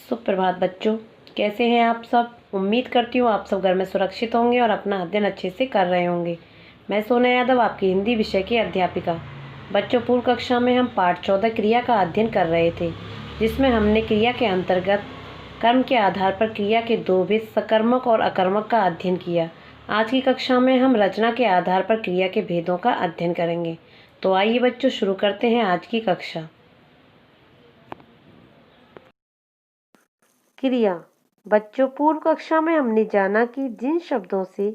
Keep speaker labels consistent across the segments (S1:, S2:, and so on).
S1: सुप्रभात बच्चों, कैसे हैं आप सब। उम्मीद करती हूँ आप सब घर में सुरक्षित होंगे और अपना अध्ययन अच्छे से कर रहे होंगे। मैं सोना यादव, आपकी हिंदी विषय की अध्यापिका। बच्चों, पूर्व कक्षा में हम पाठ 14 क्रिया का अध्ययन कर रहे थे, जिसमें हमने क्रिया के अंतर्गत कर्म के आधार पर क्रिया के दो भेद सकर्मक और अकर्मक का अध्ययन किया। आज की कक्षा में हम रचना के आधार पर क्रिया के भेदों का अध्ययन करेंगे। तो आइए बच्चों, शुरू करते हैं आज की कक्षा। क्रिया। बच्चों, पूर्व कक्षा में हमने जाना कि जिन शब्दों से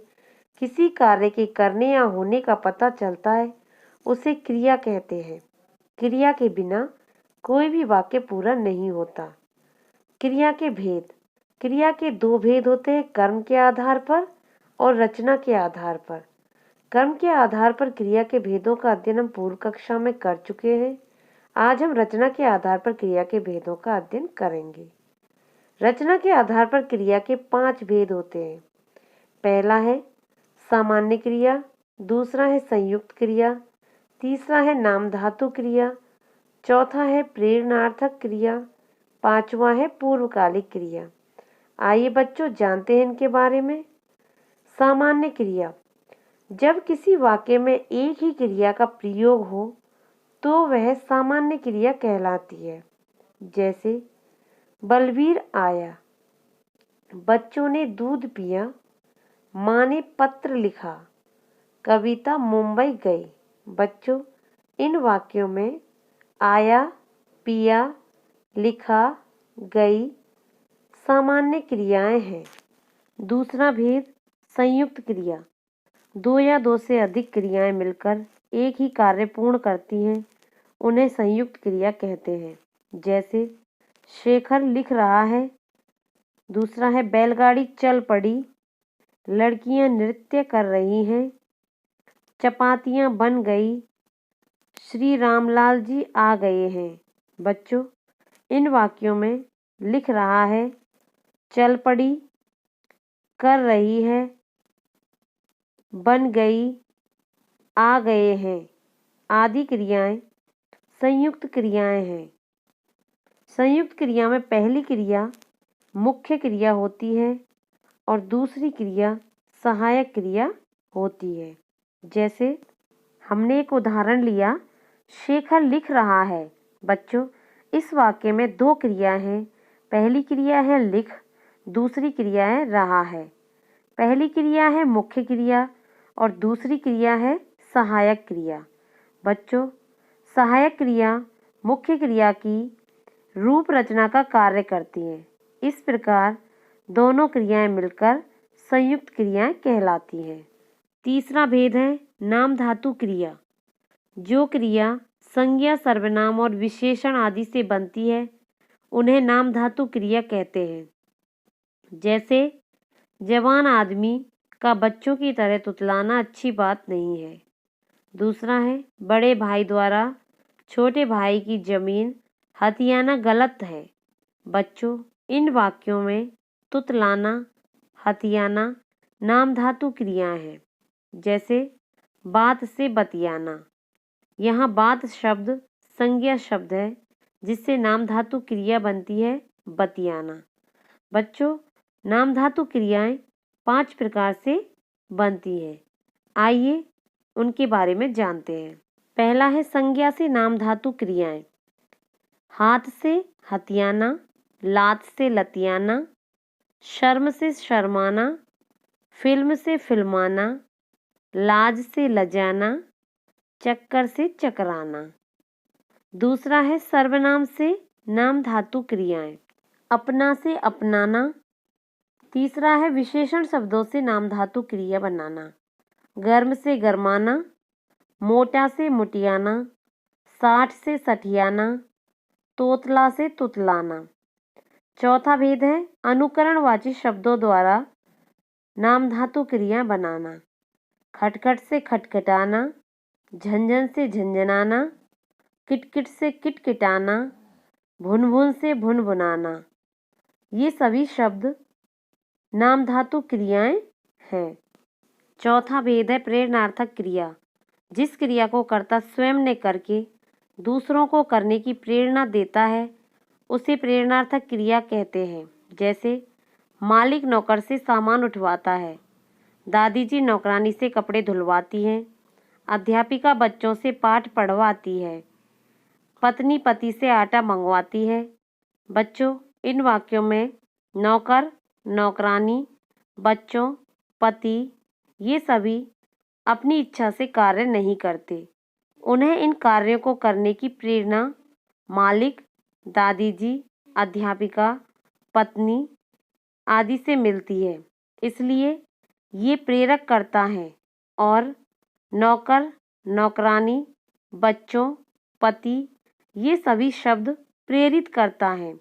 S1: किसी कार्य के करने या होने का पता चलता है उसे क्रिया कहते हैं। क्रिया के बिना कोई भी वाक्य पूरा नहीं होता। क्रिया के भेद। क्रिया के दो भेद होते हैं, कर्म के आधार पर और रचना के आधार पर। कर्म के आधार पर क्रिया के भेदों का अध्ययन हम पूर्व कक्षा में कर चुके हैं। आज हम रचना के आधार पर क्रिया के भेदों का अध्ययन करेंगे। रचना के आधार पर क्रिया के 5 भेद होते हैं। पहला है सामान्य क्रिया, दूसरा है संयुक्त क्रिया, तीसरा है नाम धातु क्रिया, चौथा है प्रेरणार्थक क्रिया, पांचवा है पूर्वकालिक क्रिया। आइए बच्चों, जानते हैं इनके बारे में। सामान्य क्रिया। जब किसी वाक्य में एक ही क्रिया का प्रयोग हो तो वह सामान्य क्रिया कहलाती है। जैसे बलवीर आया, बच्चों ने दूध पिया, माँ ने पत्र लिखा, कविता मुंबई गई। बच्चों, इन वाक्यों में आया, पिया, लिखा, गई सामान्य क्रियाएं हैं। दूसरा भेद संयुक्त क्रिया। दो या दो से अधिक क्रियाएं मिलकर एक ही कार्य पूर्ण करती हैं, उन्हें संयुक्त क्रिया कहते हैं। जैसे शेखर लिख रहा है, दूसरा है बैलगाड़ी चल पड़ी, लड़कियां नृत्य कर रही हैं, चपातियां बन गई, श्री रामलाल जी आ गए हैं। बच्चों, इन वाक्यों में लिख रहा है, चल पड़ी, कर रही है, बन गई, आ गए हैं आदि क्रियाएं संयुक्त क्रियाएं हैं। संयुक्त क्रिया में पहली क्रिया मुख्य क्रिया होती है और दूसरी क्रिया सहायक क्रिया होती है। जैसे हमने एक उदाहरण लिया, शेखर लिख रहा है। बच्चों, इस वाक्य में दो क्रिया हैं। पहली क्रिया है लिख, दूसरी क्रिया है रहा है। पहली क्रिया है मुख्य क्रिया और दूसरी क्रिया है सहायक क्रिया। बच्चों, सहायक क्रिया मुख्य क्रिया की रूप रचना का कार्य करती है। इस प्रकार दोनों क्रियाएं मिलकर संयुक्त क्रियाएं कहलाती हैं। तीसरा भेद है नाम धातु क्रिया। जो क्रिया संज्ञा, सर्वनाम और विशेषण आदि से बनती है उन्हें नाम धातु क्रिया कहते हैं। जैसे जवान आदमी का बच्चों की तरह तुतलाना अच्छी बात नहीं है। दूसरा है बड़े भाई द्वारा छोटे भाई की जमीन हथियाना गलत है। बच्चों, इन वाक्यों में तुतलाना, हथियाना नाम धातु क्रियाएं हैं। जैसे बात से बतियाना। यहाँ बात शब्द संज्ञा शब्द है जिससे नाम धातु क्रिया बनती है बतियाना। बच्चों, नाम धातु क्रियाएं 5 प्रकार से बनती है। आइए उनके बारे में जानते हैं। पहला है संज्ञा से नाम धातु क्रियाएं। हाथ से हथियाना, लात से लतियाना, शर्म से शर्माना, फिल्म से फिल्माना, लाज से लजाना, चक्कर से चकराना। दूसरा है सर्वनाम से नाम धातु क्रियाएं। अपना से अपनाना। तीसरा है विशेषण शब्दों से नाम धातु क्रिया बनाना। गर्म से गरमाना, मोटा से मुटियाना, साठ से सठियाना, तोतला से तुतलाना। चौथा भेद है अनुकरणवाची शब्दों द्वारा नाम धातु क्रिया बनाना। खटखट से खटखटाना, झंझन से झंझनाना, किटकिट से किटकिटाना, भुनभुन से भुनभुनाना। ये सभी शब्द नाम धातु क्रियाएं हैं। चौथा भेद है प्रेरणार्थक क्रिया। जिस क्रिया को कर्ता स्वयं ने करके दूसरों को करने की प्रेरणा देता है उसे प्रेरणार्थक क्रिया कहते हैं। जैसे मालिक नौकर से सामान उठवाता है, दादी जी नौकरानी से कपड़े धुलवाती हैं, अध्यापिका बच्चों से पाठ पढ़वाती है, पत्नी पति से आटा मंगवाती है। बच्चों, इन वाक्यों में नौकर, नौकरानी, बच्चों, पति ये सभी अपनी इच्छा से कार्य नहीं करते। उन्हें इन कार्यों को करने की प्रेरणा मालिक, दादी जी, अध्यापिका, पत्नी आदि से मिलती है, इसलिए ये प्रेरक करता है। और नौकर, नौकरानी, बच्चों, पति ये सभी शब्द प्रेरित करता है।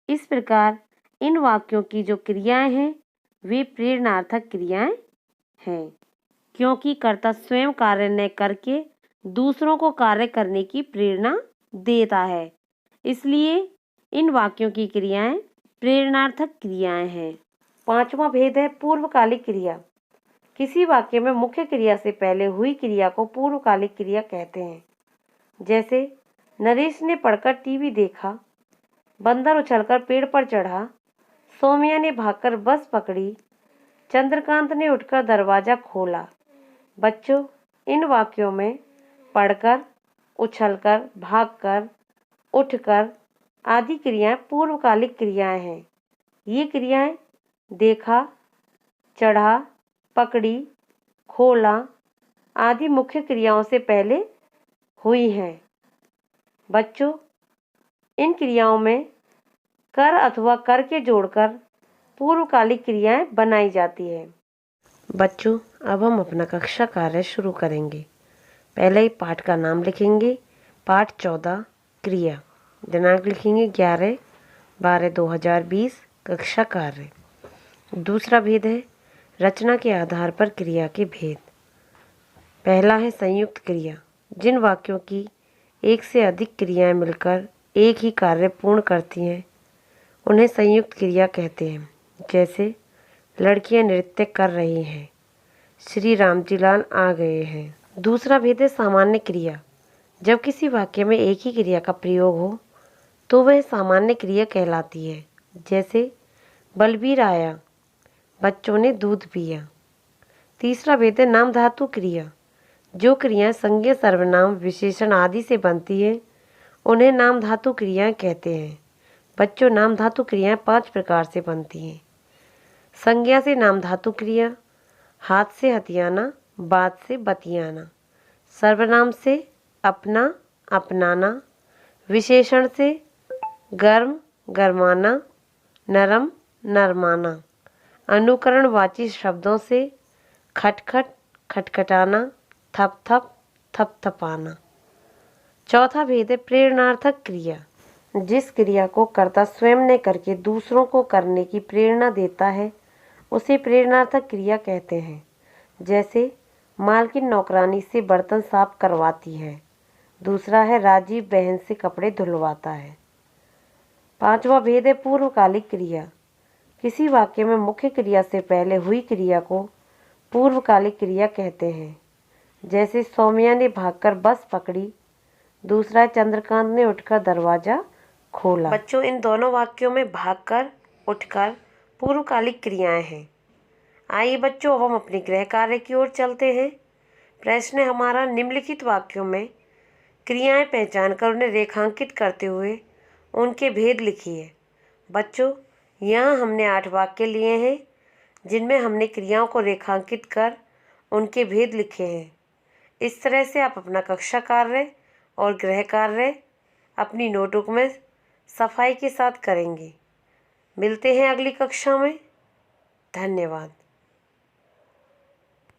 S1: इस प्रकार इन वाक्यों की जो क्रियाएं हैं वे प्रेरणार्थक क्रियाएं हैं, क्योंकि कर्ता स्वयं कार्य न करके दूसरों को कार्य करने की प्रेरणा देता है, इसलिए इन वाक्यों की क्रियाएं प्रेरणार्थक क्रियाएं हैं। पांचवा भेद है पूर्वकालिक क्रिया। किसी वाक्य में मुख्य क्रिया से पहले हुई क्रिया को पूर्वकालिक क्रिया कहते हैं। जैसे नरेश ने पढ़कर टीवी देखा, बंदर उछलकर पेड़ पर चढ़ा, सौम्या ने भागकर बस पकड़ी, चंद्रकांत ने उठकर दरवाजा खोला। बच्चों, इन वाक्यों में पढ़कर, उछलकर, भागकर, उठकर आदि क्रियाएं पूर्वकालिक क्रियाएं हैं। ये क्रियाएं देखा, चढ़ा, पकड़ी, खोला आदि मुख्य क्रियाओं से पहले हुई हैं। बच्चों, इन क्रियाओं में कर अथवा कर के जोड़कर पूर्वकालिक क्रियाएं बनाई जाती है। बच्चों, अब हम अपना कक्षा कार्य शुरू करेंगे। पहले ही पाठ का नाम लिखेंगे। पाठ 14 क्रिया। दिनांक लिखेंगे 11/12/2020। कक्षा कार्य। दूसरा भेद है रचना के आधार पर क्रिया के भेद। पहला है संयुक्त क्रिया। जिन वाक्यों की एक से अधिक क्रियाएं मिलकर एक ही कार्य पूर्ण करती हैं उन्हें संयुक्त क्रिया कहते हैं। जैसे लड़कियां नृत्य कर रही हैं, श्री रामजी लाल आ गए हैं। दूसरा भेद है सामान्य क्रिया। जब किसी वाक्य में एक ही क्रिया का प्रयोग हो तो वह सामान्य क्रिया कहलाती है। जैसे बलबीर आया, बच्चों ने दूध पिया। तीसरा भेद है नाम धातु क्रिया। जो क्रियाएं संज्ञा, सर्वनाम, विशेषण आदि से बनती है उन्हें नाम धातु क्रियाएं कहते हैं। बच्चों, नाम धातु क्रियाएं 5 प्रकार से बनती हैं। संज्ञा से नाम धातु क्रिया, हाथ से हथियाना, बात से बतियाना। सर्वनाम से अपना, अपनाना। विशेषण से गर्म, गरमाना, नरम, नरमाना। अनुकरणवाची शब्दों से खटखट, खटखटाना, थप थप, थपथपाना। चौथा भेद है प्रेरणार्थक क्रिया। जिस क्रिया को कर्ता स्वयं ने करके दूसरों को करने की प्रेरणा देता है उसे प्रेरणार्थक क्रिया कहते हैं। जैसे मालकिन नौकरानी से बर्तन साफ करवाती है। दूसरा है राजीव बहन से कपड़े धुलवाता है। पांचवा भेद है पूर्वकालिक क्रिया। किसी वाक्य में मुख्य क्रिया से पहले हुई क्रिया को पूर्वकालिक क्रिया कहते हैं। जैसे सौम्या ने भागकर बस पकड़ी। दूसरा चंद्रकांत ने उठकर दरवाजा खोला। बच्चों, इन दोनों वाक्यों में भागकर, उठकर पूर्वकालिक क्रियाएं हैं। आइए बच्चों, अब हम अपने गृह कार्य की ओर चलते हैं। प्रश्न है हमारा, निम्नलिखित वाक्यों में क्रियाएं पहचानकर उन्हें रेखांकित करते हुए उनके भेद लिखिए। बच्चों, यहाँ हमने 8 वाक्य लिए हैं जिनमें हमने क्रियाओं को रेखांकित कर उनके भेद लिखे हैं। इस तरह से आप अपना कक्षा कार्य और गृह कार्य अपनी नोटबुक में सफाई के साथ करेंगे। मिलते हैं अगली कक्षा में। धन्यवाद।